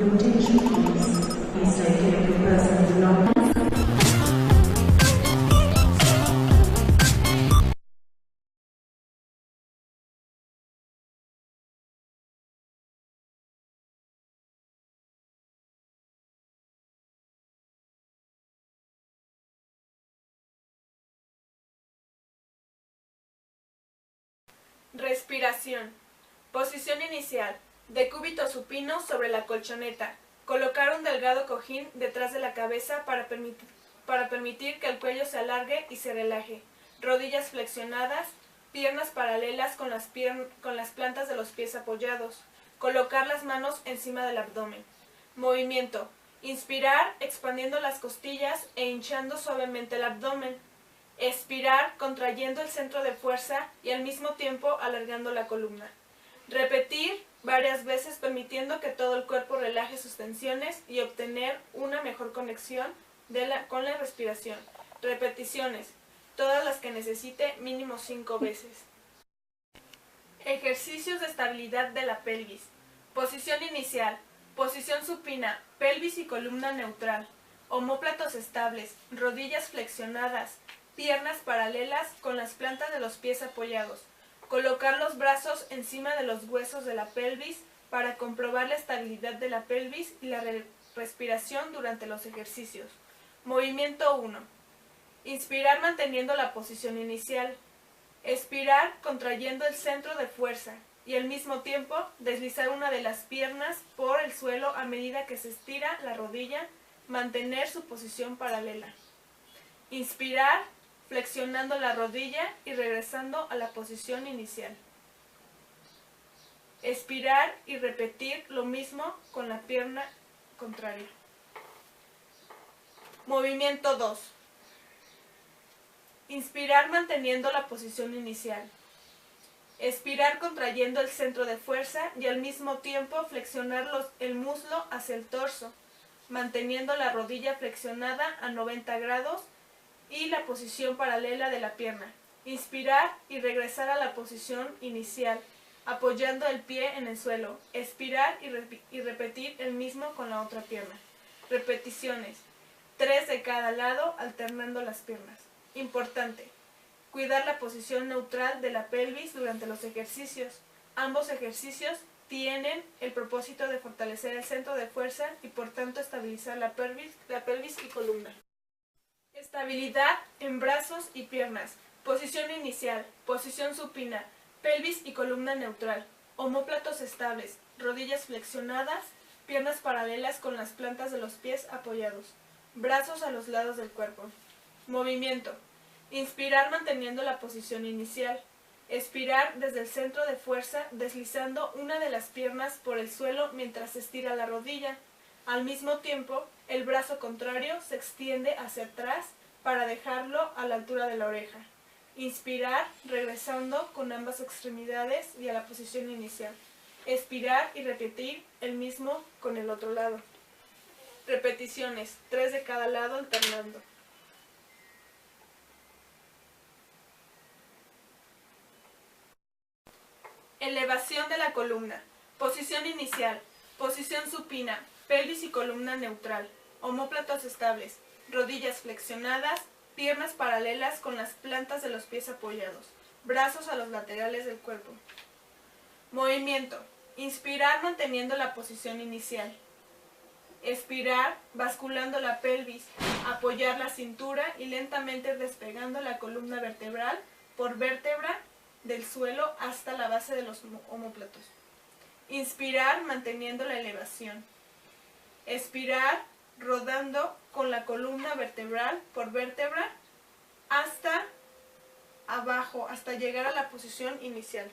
Limitation please. Please take care of your personal belongings. Respiración. Posición inicial. Decúbito supino sobre la colchoneta. Colocar un delgado cojín detrás de la cabeza para permitir que el cuello se alargue y se relaje. Rodillas flexionadas, piernas paralelas con las plantas de los pies apoyados. Colocar las manos encima del abdomen. Movimiento. Inspirar expandiendo las costillas e hinchando suavemente el abdomen. Expirar contrayendo el centro de fuerza y al mismo tiempo alargando la columna. Repetir varias veces permitiendo que todo el cuerpo relaje sus tensiones y obtener una mejor conexión con la respiración. Repeticiones, todas las que necesite, mínimo 5 veces. Ejercicios de estabilidad de la pelvis. Posición inicial. Posición supina, pelvis y columna neutral. Omóplatos estables, rodillas flexionadas, piernas paralelas con las plantas de los pies apoyados. Colocar los brazos encima de los huesos de la pelvis para comprobar la estabilidad de la pelvis y la respiración durante los ejercicios. Movimiento 1. Inspirar manteniendo la posición inicial. Expirar contrayendo el centro de fuerza y al mismo tiempo deslizar una de las piernas por el suelo a medida que se estira la rodilla, mantener su posición paralela. Inspirar flexionando la rodilla y regresando a la posición inicial. Expirar y repetir lo mismo con la pierna contraria. Movimiento 2. Inspirar manteniendo la posición inicial. Expirar contrayendo el centro de fuerza y al mismo tiempo flexionar el muslo hacia el torso, manteniendo la rodilla flexionada a 90 grados y la posición paralela de la pierna. Inspirar y regresar a la posición inicial, apoyando el pie en el suelo. Expirar y repetir el mismo con la otra pierna. Repeticiones, 3 de cada lado, alternando las piernas. Importante, cuidar la posición neutral de la pelvis durante los ejercicios. Ambos ejercicios tienen el propósito de fortalecer el centro de fuerza y por tanto estabilizar la pelvis y columna. Estabilidad en brazos y piernas. Posición inicial. Posición supina. Pelvis y columna neutral. Omóplatos estables. Rodillas flexionadas. Piernas paralelas con las plantas de los pies apoyados. Brazos a los lados del cuerpo. Movimiento. Inspirar manteniendo la posición inicial. Expirar desde el centro de fuerza deslizando una de las piernas por el suelo mientras se estira la rodilla. Al mismo tiempo, el brazo contrario se extiende hacia atrás para dejarlo a la altura de la oreja. Inspirar, regresando con ambas extremidades y a la posición inicial. Expirar y repetir el mismo con el otro lado. Repeticiones, 3 de cada lado alternando. Elevación de la columna. Posición inicial. Posición supina. Pelvis y columna neutral. Omóplatos estables. Rodillas flexionadas. Piernas paralelas con las plantas de los pies apoyados. Brazos a los laterales del cuerpo. Movimiento. Inspirar manteniendo la posición inicial. Expirar basculando la pelvis. Apoyar la cintura y lentamente despegando la columna vertebral por vértebra del suelo hasta la base de los omóplatos. Inspirar manteniendo la elevación. Expirar rodando con la columna vertebral por vértebra hasta abajo, hasta llegar a la posición inicial.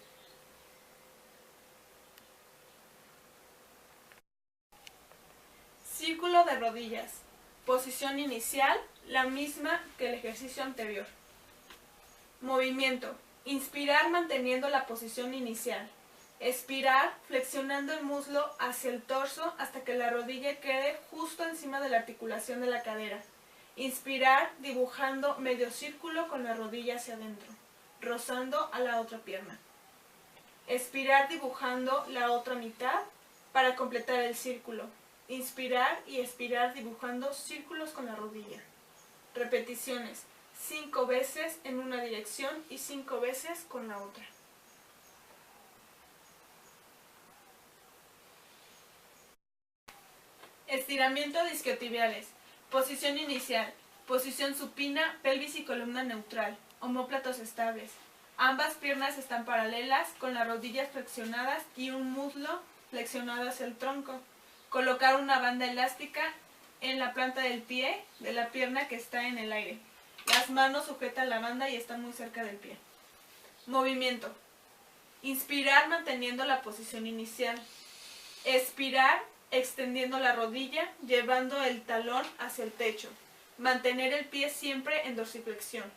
Círculo de rodillas. Posición inicial, la misma que el ejercicio anterior. Movimiento. Inspirar manteniendo la posición inicial. Expirar flexionando el muslo hacia el torso hasta que la rodilla quede justo encima de la articulación de la cadera. Inspirar dibujando medio círculo con la rodilla hacia adentro, rozando a la otra pierna. Expirar dibujando la otra mitad para completar el círculo. Inspirar y expirar dibujando círculos con la rodilla. Repeticiones. 5 veces en una dirección y 5 veces con la otra. Estiramiento de isquiotibiales. Posición inicial. Posición supina, pelvis y columna neutral. Omóplatos estables. Ambas piernas están paralelas con las rodillas flexionadas y un muslo flexionado hacia el tronco. Colocar una banda elástica en la planta del pie de la pierna que está en el aire. Las manos sujetan la banda y están muy cerca del pie. Movimiento. Inspirar manteniendo la posición inicial. Expirar extendiendo la rodilla, llevando el talón hacia el techo. Mantener el pie siempre en dorsiflexión.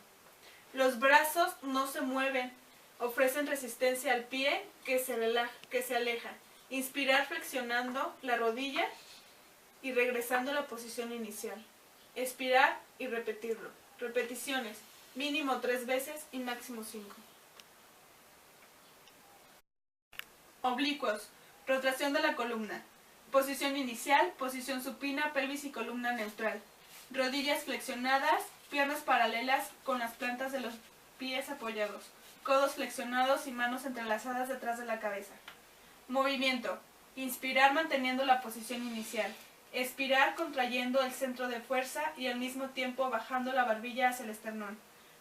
Los brazos no se mueven, ofrecen resistencia al pie que se aleja. Inspirar flexionando la rodilla y regresando a la posición inicial. Expirar y repetirlo. Repeticiones, mínimo 3 veces y máximo 5. Oblicuos, rotación de la columna. Posición inicial, posición supina, pelvis y columna neutral. Rodillas flexionadas, piernas paralelas con las plantas de los pies apoyados. Codos flexionados y manos entrelazadas detrás de la cabeza. Movimiento. Inspirar manteniendo la posición inicial. Expirar contrayendo el centro de fuerza y al mismo tiempo bajando la barbilla hacia el esternón.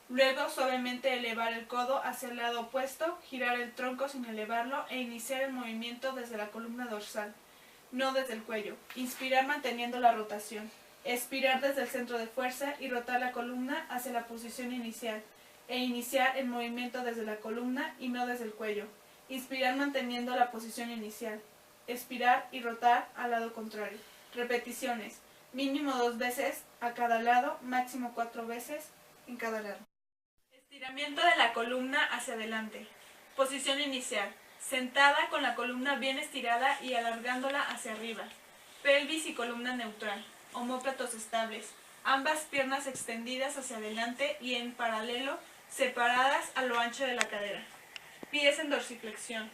Luego suavemente elevar el codo hacia el lado opuesto, girar el tronco sin elevarlo e iniciar el movimiento desde la columna dorsal, no desde el cuello. Inspirar manteniendo la rotación. Expirar desde el centro de fuerza y rotar la columna hacia la posición inicial e iniciar el movimiento desde la columna y no desde el cuello. Inspirar manteniendo la posición inicial. Expirar y rotar al lado contrario. Repeticiones. Mínimo 2 veces a cada lado, máximo 4 veces en cada lado. Estiramiento de la columna hacia adelante. Posición inicial. Sentada con la columna bien estirada y alargándola hacia arriba. Pelvis y columna neutral. Omóplatos estables. Ambas piernas extendidas hacia adelante y en paralelo, separadas a lo ancho de la cadera. Pies en dorsiflexión.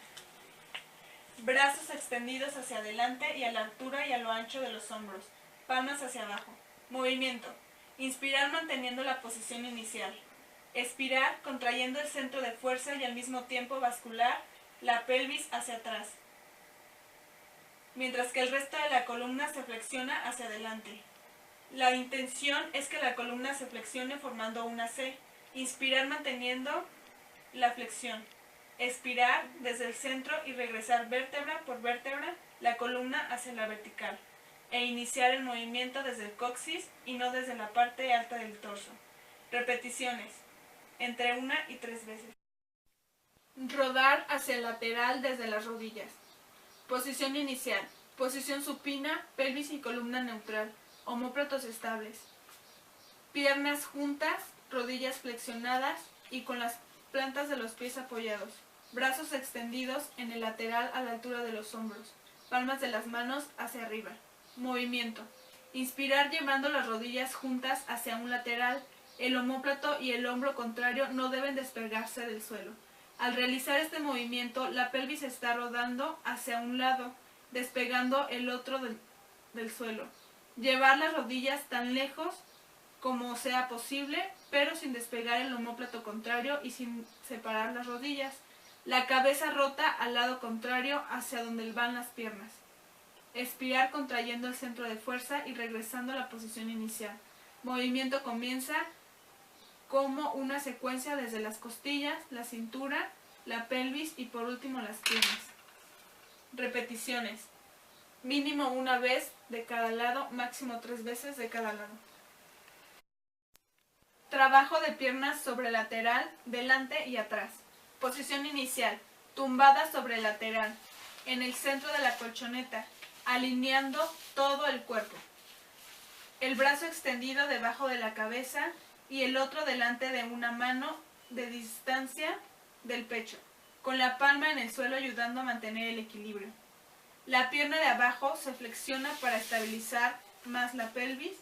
Brazos extendidos hacia adelante y a la altura y a lo ancho de los hombros. Palmas hacia abajo. Movimiento. Inspirar manteniendo la posición inicial. Expirar contrayendo el centro de fuerza y al mismo tiempo bascular la pelvis hacia atrás, mientras que el resto de la columna se flexiona hacia adelante. La intención es que la columna se flexione formando una C. Inspirar manteniendo la flexión. Expirar desde el centro y regresar vértebra por vértebra la columna hacia la vertical. E iniciar el movimiento desde el coxis y no desde la parte alta del torso. Repeticiones. Entre 1 y 3 veces. Rodar hacia el lateral desde las rodillas. Posición inicial. Posición supina, pelvis y columna neutral. Omóplatos estables. Piernas juntas, rodillas flexionadas y con las plantas de los pies apoyados. Brazos extendidos en el lateral a la altura de los hombros. Palmas de las manos hacia arriba. Movimiento. Inspirar llevando las rodillas juntas hacia un lateral. El omóplato y el hombro contrario no deben despegarse del suelo. Al realizar este movimiento, la pelvis está rodando hacia un lado, despegando el otro del suelo. Llevar las rodillas tan lejos como sea posible, pero sin despegar el omóplato contrario y sin separar las rodillas. La cabeza rota al lado contrario hacia donde van las piernas. Expirar contrayendo el centro de fuerza y regresando a la posición inicial. Movimiento comienza como una secuencia desde las costillas, la cintura, la pelvis y por último las piernas. Repeticiones. Mínimo 1 vez de cada lado, máximo 3 veces de cada lado. Trabajo de piernas sobre lateral, delante y atrás. Posición inicial. Tumbada sobre lateral, en el centro de la colchoneta, alineando todo el cuerpo. El brazo extendido debajo de la cabeza y el otro delante de una mano de distancia del pecho, con la palma en el suelo ayudando a mantener el equilibrio. La pierna de abajo se flexiona para estabilizar más la pelvis.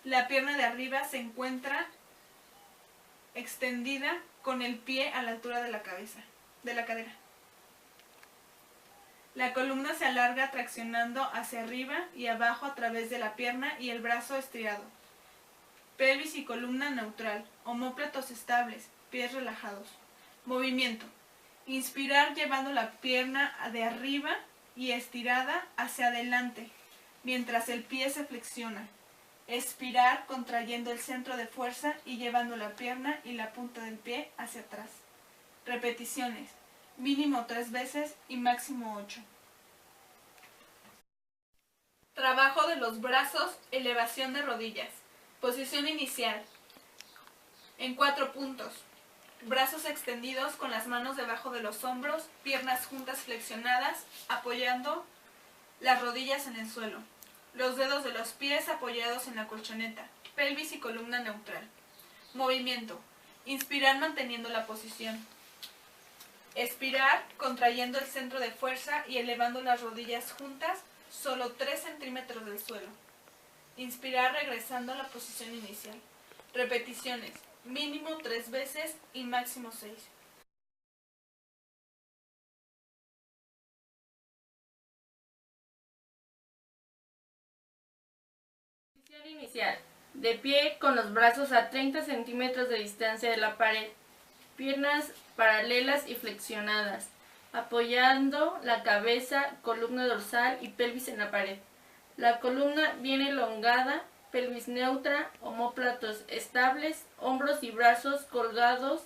La pierna de arriba se encuentra extendida con el pie a la altura de la cabeza, de la cadera. La columna se alarga traccionando hacia arriba y abajo a través de la pierna y el brazo estriado. Pelvis y columna neutral, omóplatos estables, pies relajados. Movimiento. Inspirar llevando la pierna de arriba y estirada hacia adelante, mientras el pie se flexiona. Expirar contrayendo el centro de fuerza y llevando la pierna y la punta del pie hacia atrás. Repeticiones. Mínimo 3 veces y máximo 8. Trabajo de los brazos, elevación de rodillas. Posición inicial. En 4 puntos. Brazos extendidos con las manos debajo de los hombros, piernas juntas flexionadas, apoyando las rodillas en el suelo. Los dedos de los pies apoyados en la colchoneta. Pelvis y columna neutral. Movimiento. Inspirar manteniendo la posición. Expirar contrayendo el centro de fuerza y elevando las rodillas juntas, solo 3 centímetros del suelo. Inspirar regresando a la posición inicial. Repeticiones. Mínimo 3 veces y máximo 6. Posición inicial. De pie con los brazos a 30 centímetros de distancia de la pared. Piernas paralelas y flexionadas, apoyando la cabeza, columna dorsal y pelvis en la pared. La columna bien elongada, pelvis neutra, omóplatos estables, hombros y brazos colgados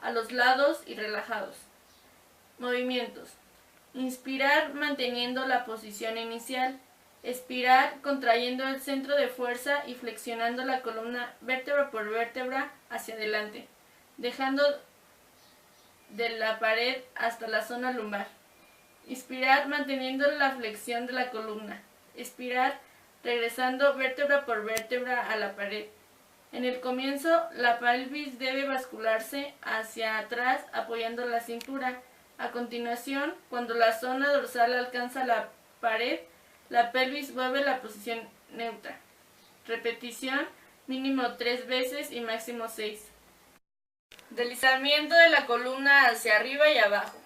a los lados y relajados. Movimientos. Inspirar manteniendo la posición inicial. Expirar contrayendo el centro de fuerza y flexionando la columna vértebra por vértebra hacia adelante, dejando de la pared hasta la zona lumbar. Inspirar manteniendo la flexión de la columna. Expirar regresando vértebra por vértebra a la pared. En el comienzo, la pelvis debe bascularse hacia atrás apoyando la cintura. A continuación, cuando la zona dorsal alcanza la pared, la pelvis vuelve a la posición neutra. Repetición, mínimo 3 veces y máximo 6. Deslizamiento de la columna hacia arriba y abajo.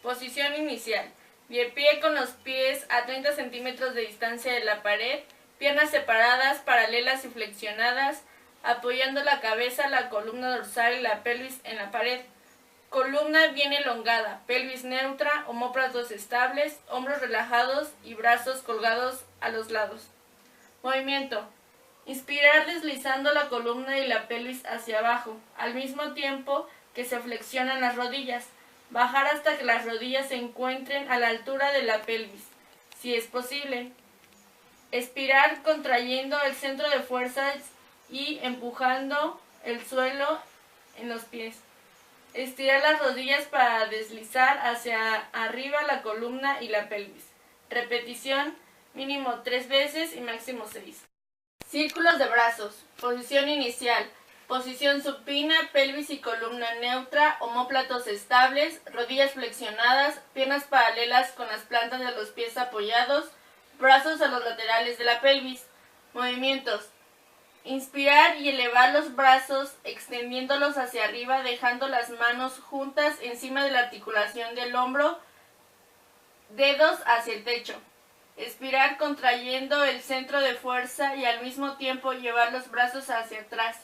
Posición inicial. De pie con los pies a 30 centímetros de distancia de la pared, piernas separadas, paralelas y flexionadas, apoyando la cabeza, la columna dorsal y la pelvis en la pared. Columna bien elongada, pelvis neutra, omóplatos estables, hombros relajados y brazos colgados a los lados. Movimiento. Inspirar deslizando la columna y la pelvis hacia abajo, al mismo tiempo que se flexionan las rodillas. Bajar hasta que las rodillas se encuentren a la altura de la pelvis, si es posible. Expirar contrayendo el centro de fuerza y empujando el suelo en los pies. Estirar las rodillas para deslizar hacia arriba la columna y la pelvis. Repetición, mínimo 3 veces y máximo 6. Círculos de brazos. Posición inicial. Posición supina, pelvis y columna neutra, omóplatos estables, rodillas flexionadas, piernas paralelas con las plantas de los pies apoyados, brazos a los laterales de la pelvis. Movimientos. Inspirar y elevar los brazos, extendiéndolos hacia arriba, dejando las manos juntas encima de la articulación del hombro, dedos hacia el techo. Expirar contrayendo el centro de fuerza y al mismo tiempo llevar los brazos hacia atrás,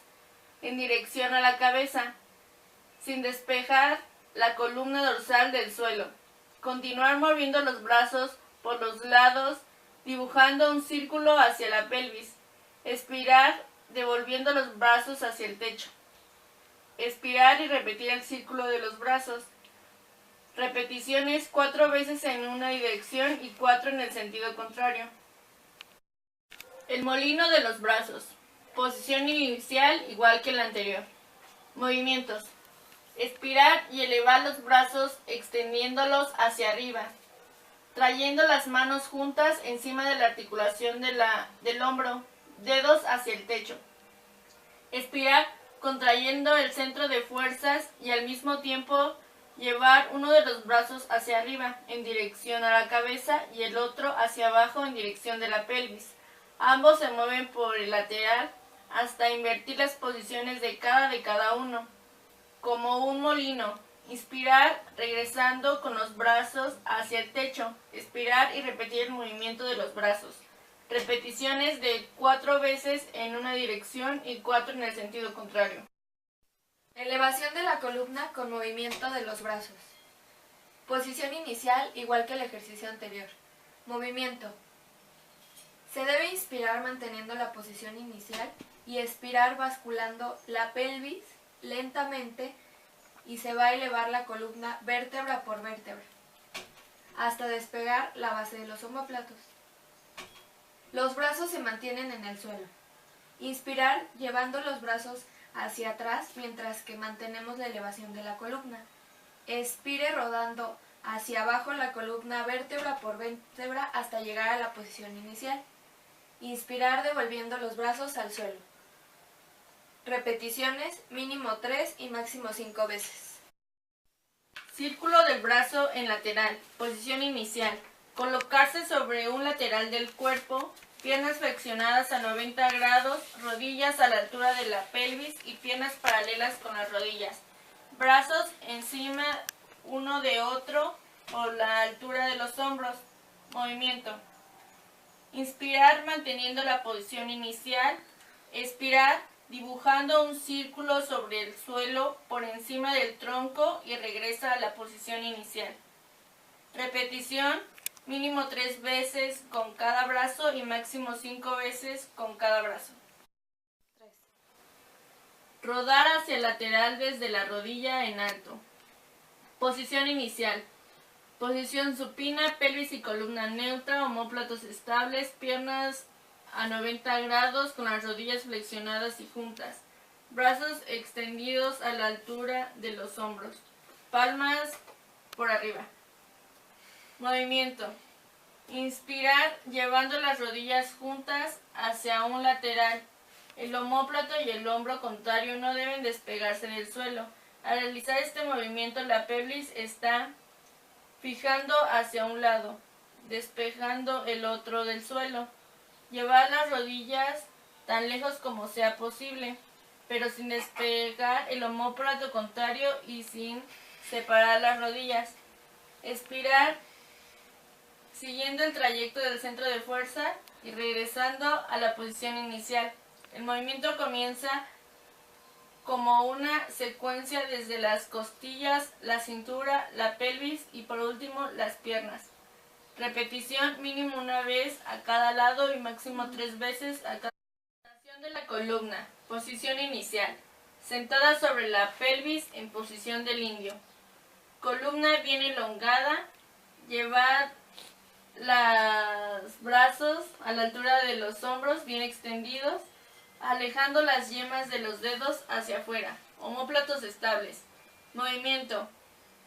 en dirección a la cabeza, sin despejar la columna dorsal del suelo. Continuar moviendo los brazos por los lados, dibujando un círculo hacia la pelvis. Expirar, devolviendo los brazos hacia el techo. Expirar y repetir el círculo de los brazos. Repeticiones 4 veces en una dirección y 4 en el sentido contrario. El molino de los brazos. Posición inicial igual que la anterior. Movimientos. Expirar y elevar los brazos extendiéndolos hacia arriba, trayendo las manos juntas encima de la articulación del hombro, dedos hacia el techo. Expirar contrayendo el centro de fuerzas y al mismo tiempo llevar uno de los brazos hacia arriba en dirección a la cabeza y el otro hacia abajo en dirección de la pelvis. Ambos se mueven por el lateral hasta invertir las posiciones de cada uno, como un molino. Inspirar regresando con los brazos hacia el techo. Expirar y repetir el movimiento de los brazos. Repeticiones de 4 veces en una dirección y 4 en el sentido contrario. Elevación de la columna con movimiento de los brazos. Posición inicial igual que el ejercicio anterior. Movimiento. Se debe inspirar manteniendo la posición inicial y expirar basculando la pelvis lentamente y se va a elevar la columna vértebra por vértebra hasta despegar la base de los omóplatos. Los brazos se mantienen en el suelo. Inspirar llevando los brazos hacia atrás mientras que mantenemos la elevación de la columna. Expire rodando hacia abajo la columna vértebra por vértebra hasta llegar a la posición inicial. Inspirar devolviendo los brazos al suelo. Repeticiones mínimo 3 y máximo 5 veces. Círculo del brazo en lateral. Posición inicial. Colocarse sobre un lateral del cuerpo, piernas flexionadas a 90 grados, rodillas a la altura de la pelvis y piernas paralelas con las rodillas. Brazos encima uno de otro o la altura de los hombros. Movimiento. Inspirar manteniendo la posición inicial. Expirar dibujando un círculo sobre el suelo por encima del tronco y regresa a la posición inicial. Repetición mínimo 3 veces con cada brazo y máximo 5 veces con cada brazo. 3. Rodar hacia el lateral desde la rodilla en alto. Posición inicial. Posición supina, pelvis y columna neutra, omóplatos estables, piernas a 90 grados con las rodillas flexionadas y juntas. Brazos extendidos a la altura de los hombros. Palmas por arriba. Movimiento. Inspirar llevando las rodillas juntas hacia un lateral. El omóplato y el hombro contrario no deben despegarse del suelo. Al realizar este movimiento la pelvis está fijando hacia un lado, despejando el otro del suelo. Llevar las rodillas tan lejos como sea posible, pero sin despegar el omóplato contrario y sin separar las rodillas. Expirar siguiendo el trayecto del centro de fuerza y regresando a la posición inicial. El movimiento comienza como una secuencia desde las costillas, la cintura, la pelvis y por último las piernas. Repetición mínimo 1 vez a cada lado y máximo 3 veces a cada lado. Rotación de la columna. Posición inicial. Sentada sobre la pelvis en posición del indio. Columna bien elongada. Llevar los brazos a la altura de los hombros bien extendidos, alejando las yemas de los dedos hacia afuera. Omóplatos estables. Movimiento.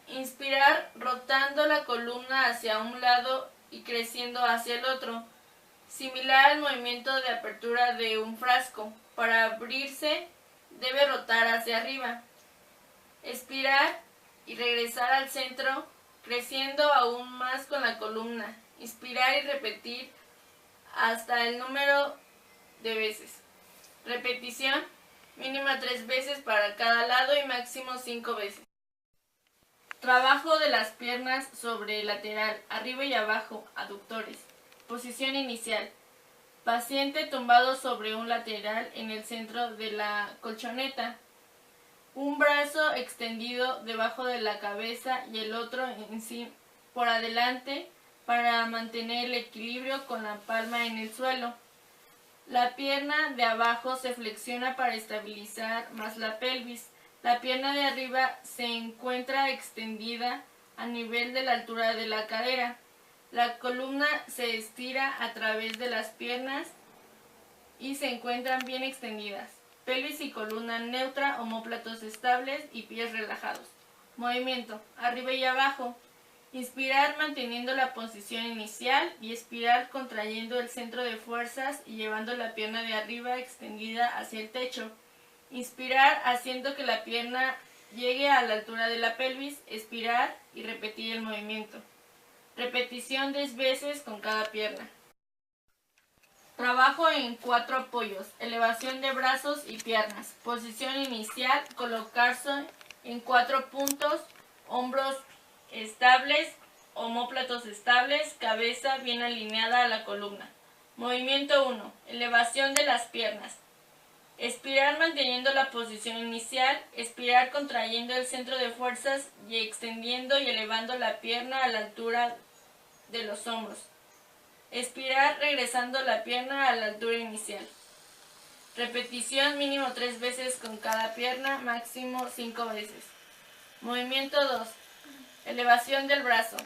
Inspirar rotando la columna hacia un lado y creciendo hacia el otro, similar al movimiento de apertura de un frasco. Para abrirse debe rotar hacia arriba. Expirar y regresar al centro, creciendo aún más con la columna. Inspirar y repetir hasta el número de veces. Repetición mínima 3 veces para cada lado y máximo 5 veces. Trabajo de las piernas sobre el lateral, arriba y abajo, aductores. Posición inicial. Paciente tumbado sobre un lateral en el centro de la colchoneta. Un brazo extendido debajo de la cabeza y el otro por adelante para mantener el equilibrio con la palma en el suelo. La pierna de abajo se flexiona para estabilizar más la pelvis. La pierna de arriba se encuentra extendida a nivel de la altura de la cadera. La columna se estira a través de las piernas y se encuentran bien extendidas. Pelvis y columna neutra, omóplatos estables y pies relajados. Movimiento, arriba y abajo. Inspirar manteniendo la posición inicial y expirar contrayendo el centro de fuerzas y llevando la pierna de arriba extendida hacia el techo. Inspirar haciendo que la pierna llegue a la altura de la pelvis, expirar y repetir el movimiento. Repetición 10 veces con cada pierna. Trabajo en 4 apoyos, elevación de brazos y piernas. Posición inicial, colocarse en 4 puntos hombros estables, omóplatos estables, cabeza bien alineada a la columna. Movimiento 1. Elevación de las piernas. Expirar manteniendo la posición inicial, expirar contrayendo el centro de fuerzas y extendiendo y elevando la pierna a la altura de los hombros. Expirar regresando la pierna a la altura inicial. Repetición mínimo 3 veces con cada pierna, máximo 5 veces. Movimiento 2. Elevación del brazo.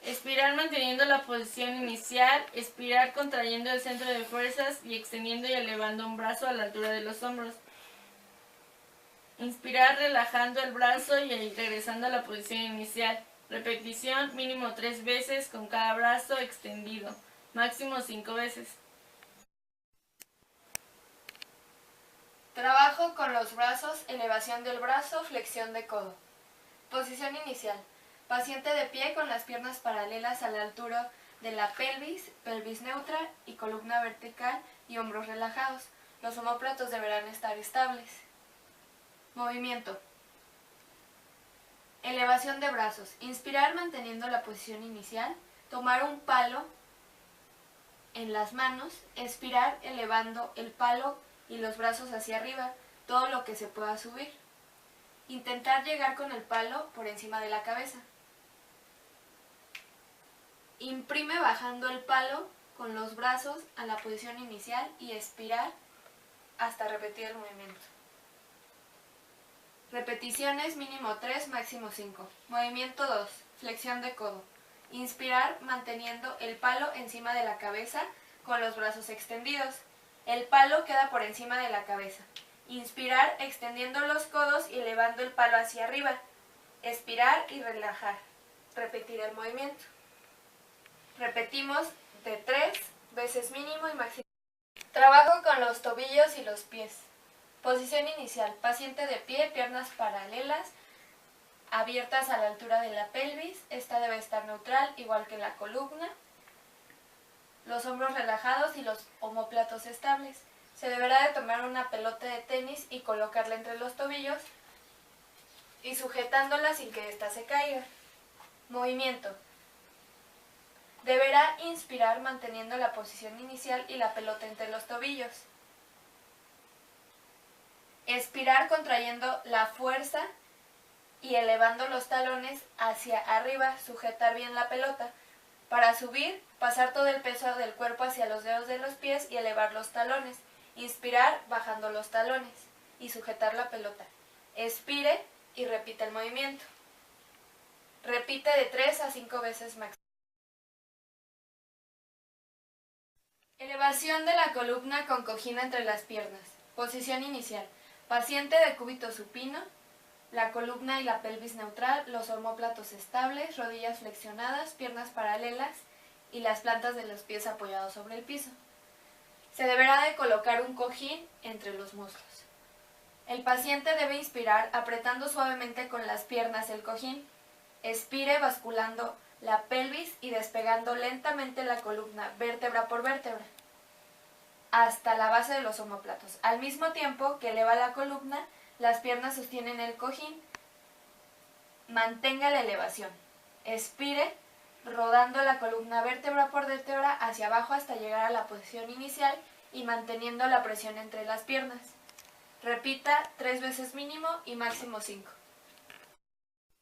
Expirar manteniendo la posición inicial, expirar contrayendo el centro de fuerzas y extendiendo y elevando un brazo a la altura de los hombros. Inspirar relajando el brazo y regresando a la posición inicial. Repetición mínimo 3 veces con cada brazo extendido, máximo 5 veces. Trabajo con los brazos, elevación del brazo, flexión de codo. Posición inicial. Paciente de pie con las piernas paralelas a la altura de la pelvis, pelvis neutra y columna vertical y hombros relajados. Los omóplatos deberán estar estables. Movimiento. Elevación de brazos. Inspirar manteniendo la posición inicial. Tomar un palo en las manos. Expirar elevando el palo y los brazos hacia arriba, todo lo que se pueda subir. Intentar llegar con el palo por encima de la cabeza. Imprime bajando el palo con los brazos a la posición inicial y expirar hasta repetir el movimiento. Repeticiones mínimo 3, máximo 5. Movimiento 2. Flexión de codo. Inspirar manteniendo el palo encima de la cabeza con los brazos extendidos. El palo queda por encima de la cabeza. Inspirar extendiendo los codos y elevando el palo hacia arriba. Expirar y relajar. Repetir el movimiento. Repetimos de 3 veces mínimo y máximo. Trabajo con los tobillos y los pies. Posición inicial. Paciente de pie, piernas paralelas, abiertas a la altura de la pelvis. Esta debe estar neutral, igual que la columna. Los hombros relajados y los omóplatos estables. Se deberá de tomar una pelota de tenis y colocarla entre los tobillos y sujetándola sin que ésta se caiga. Movimiento. Deberá inspirar manteniendo la posición inicial y la pelota entre los tobillos. Expirar contrayendo la fuerza y elevando los talones hacia arriba, sujetar bien la pelota. Para subir, pasar todo el peso del cuerpo hacia los dedos de los pies y elevar los talones. Inspirar bajando los talones y sujetar la pelota. Expire y repite el movimiento. Repite de 3 a 5 veces máximo. Elevación de la columna con cojín entre las piernas. Posición inicial. Paciente de cúbito supino, la columna y la pelvis neutral, los omóplatos estables, rodillas flexionadas, piernas paralelas y las plantas de los pies apoyados sobre el piso. Se deberá de colocar un cojín entre los muslos. El paciente debe inspirar apretando suavemente con las piernas el cojín. Expire basculando la pelvis y despegando lentamente la columna, vértebra por vértebra, hasta la base de los omóplatos. Al mismo tiempo que eleva la columna, las piernas sostienen el cojín. Mantenga la elevación. Expire, rodando la columna vértebra por vértebra hacia abajo hasta llegar a la posición inicial y manteniendo la presión entre las piernas. Repita 3 veces mínimo y máximo 5.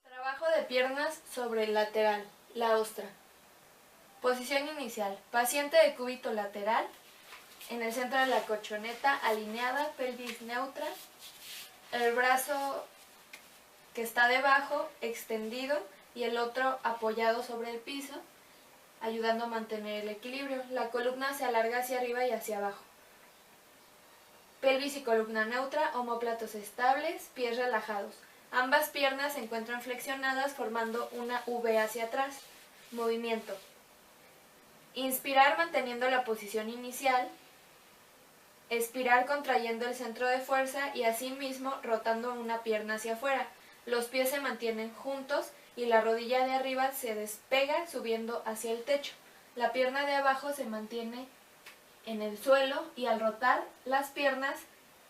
Trabajo de piernas sobre el lateral, la ostra. Posición inicial. Paciente de cúbito lateral, en el centro de la colchoneta, alineada, pelvis neutra, el brazo que está debajo extendido y el otro apoyado sobre el piso, ayudando a mantener el equilibrio. La columna se alarga hacia arriba y hacia abajo. Pelvis y columna neutra, omóplatos estables, pies relajados. Ambas piernas se encuentran flexionadas formando una V hacia atrás. Movimiento. Inspirar manteniendo la posición inicial. Expirar contrayendo el centro de fuerza y asimismo rotando una pierna hacia afuera. Los pies se mantienen juntos y la rodilla de arriba se despega subiendo hacia el techo. La pierna de abajo se mantiene en el suelo y al rotar las piernas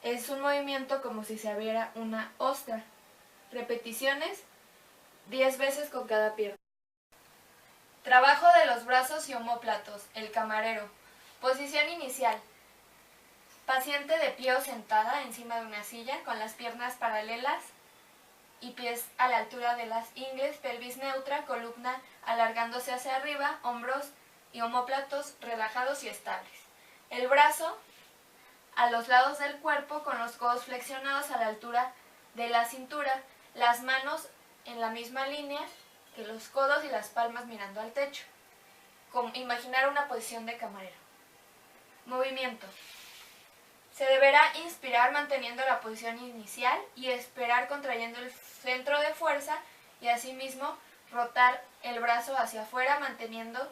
es un movimiento como si se abriera una ostra. Repeticiones 10 veces con cada pierna. Trabajo de los brazos y omóplatos, el camarero. Posición inicial. Paciente de pie o sentada encima de una silla con las piernas paralelas y pies a la altura de las ingles, pelvis neutra, columna alargándose hacia arriba, hombros y omóplatos relajados y estables. El brazo a los lados del cuerpo con los codos flexionados a la altura de la cintura, las manos en la misma línea que los codos y las palmas mirando al techo. Imaginar una posición de camarero. Movimiento. Se deberá inspirar manteniendo la posición inicial y expirar contrayendo el centro de fuerza y asimismo rotar el brazo hacia afuera manteniendo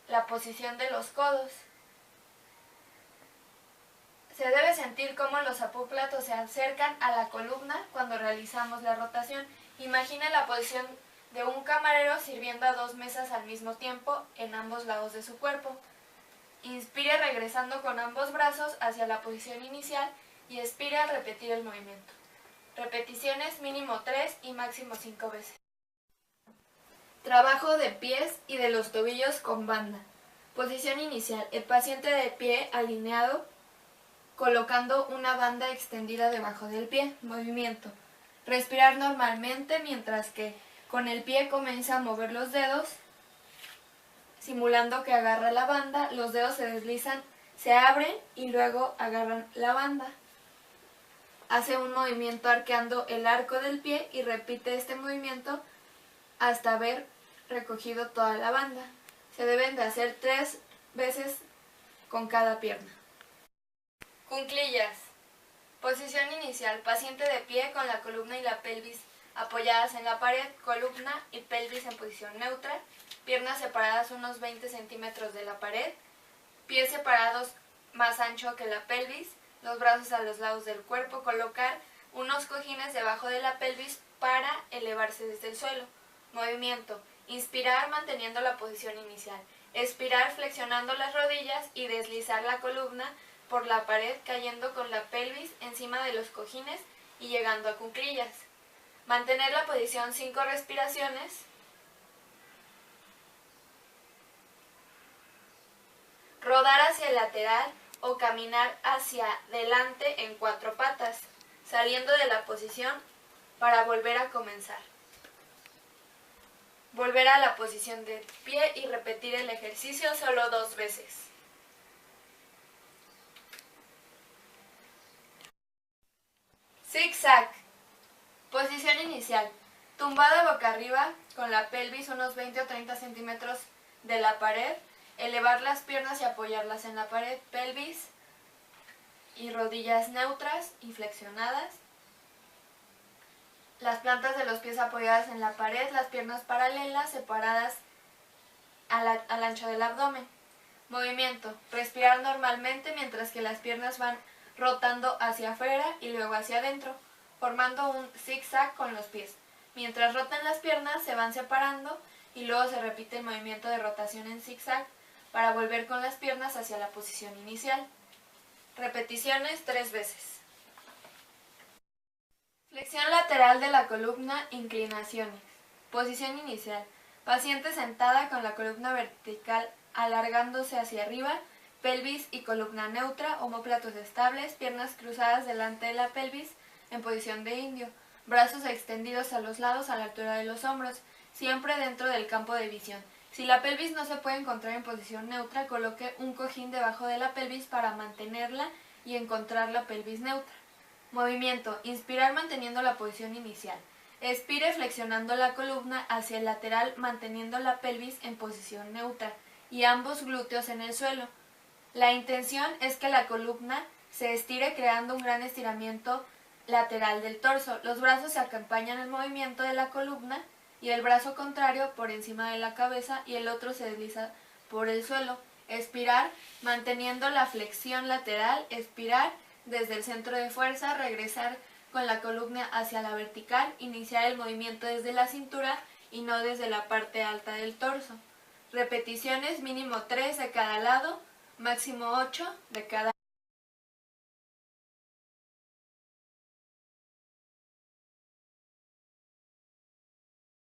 la posición de los codos. Se debe sentir cómo los omóplatos se acercan a la columna cuando realizamos la rotación. Imagine la posición de un camarero sirviendo a 2 mesas al mismo tiempo en ambos lados de su cuerpo. Inspire regresando con ambos brazos hacia la posición inicial y expire al repetir el movimiento. Repeticiones mínimo 3 y máximo 5 veces. Trabajo de pies y de los tobillos con banda. Posición inicial. El paciente de pie alineado colocando una banda extendida debajo del pie. Movimiento. Respirar normalmente mientras que con el pie comienza a mover los dedos, simulando que agarra la banda, los dedos se deslizan, se abren y luego agarran la banda. Hace un movimiento arqueando el arco del pie y repite este movimiento hasta haber recogido toda la banda. Se deben de hacer 3 veces con cada pierna. Cuclillas. Posición inicial. Paciente de pie con la columna y la pelvis apoyadas en la pared, columna y pelvis en posición neutra, piernas separadas unos 20 centímetros de la pared, pies separados más ancho que la pelvis, los brazos a los lados del cuerpo, colocar unos cojines debajo de la pelvis para elevarse desde el suelo. Movimiento. Inspirar manteniendo la posición inicial. Expirar flexionando las rodillas y deslizar la columna por la pared cayendo con la pelvis encima de los cojines y llegando a cuclillas. Mantener la posición 5 respiraciones. Rodar hacia el lateral o caminar hacia delante en 4 patas, saliendo de la posición para volver a comenzar. Volver a la posición de pie y repetir el ejercicio solo 2 veces. Zig-zag. Posición inicial. Tumbada boca arriba con la pelvis unos 20 o 30 centímetros de la pared. Elevar las piernas y apoyarlas en la pared. Pelvis y rodillas neutras y flexionadas. Las plantas de los pies apoyadas en la pared. Las piernas paralelas separadas al ancho del abdomen. Movimiento. Respirar normalmente mientras que las piernas van rotando hacia afuera y luego hacia adentro, formando un zig-zag con los pies. Mientras rotan las piernas se van separando y luego se repite el movimiento de rotación en zig-zag para volver con las piernas hacia la posición inicial. Repeticiones 3 veces. Flexión lateral de la columna, inclinaciones. Posición inicial. Paciente sentada con la columna vertical alargándose hacia arriba, pelvis y columna neutra, omóplatos estables, piernas cruzadas delante de la pelvis en posición de indio, brazos extendidos a los lados a la altura de los hombros, siempre dentro del campo de visión. Si la pelvis no se puede encontrar en posición neutra, coloque un cojín debajo de la pelvis para mantenerla y encontrar la pelvis neutra. Movimiento. Inspirar manteniendo la posición inicial. Expire flexionando la columna hacia el lateral manteniendo la pelvis en posición neutra y ambos glúteos en el suelo. La intención es que la columna se estire creando un gran estiramiento lateral del torso. Los brazos se acompañan el movimiento de la columna y el brazo contrario por encima de la cabeza y el otro se desliza por el suelo. Expirar manteniendo la flexión lateral, expirar desde el centro de fuerza, regresar con la columna hacia la vertical, iniciar el movimiento desde la cintura y no desde la parte alta del torso. Repeticiones mínimo 3 de cada lado, máximo 8 de cada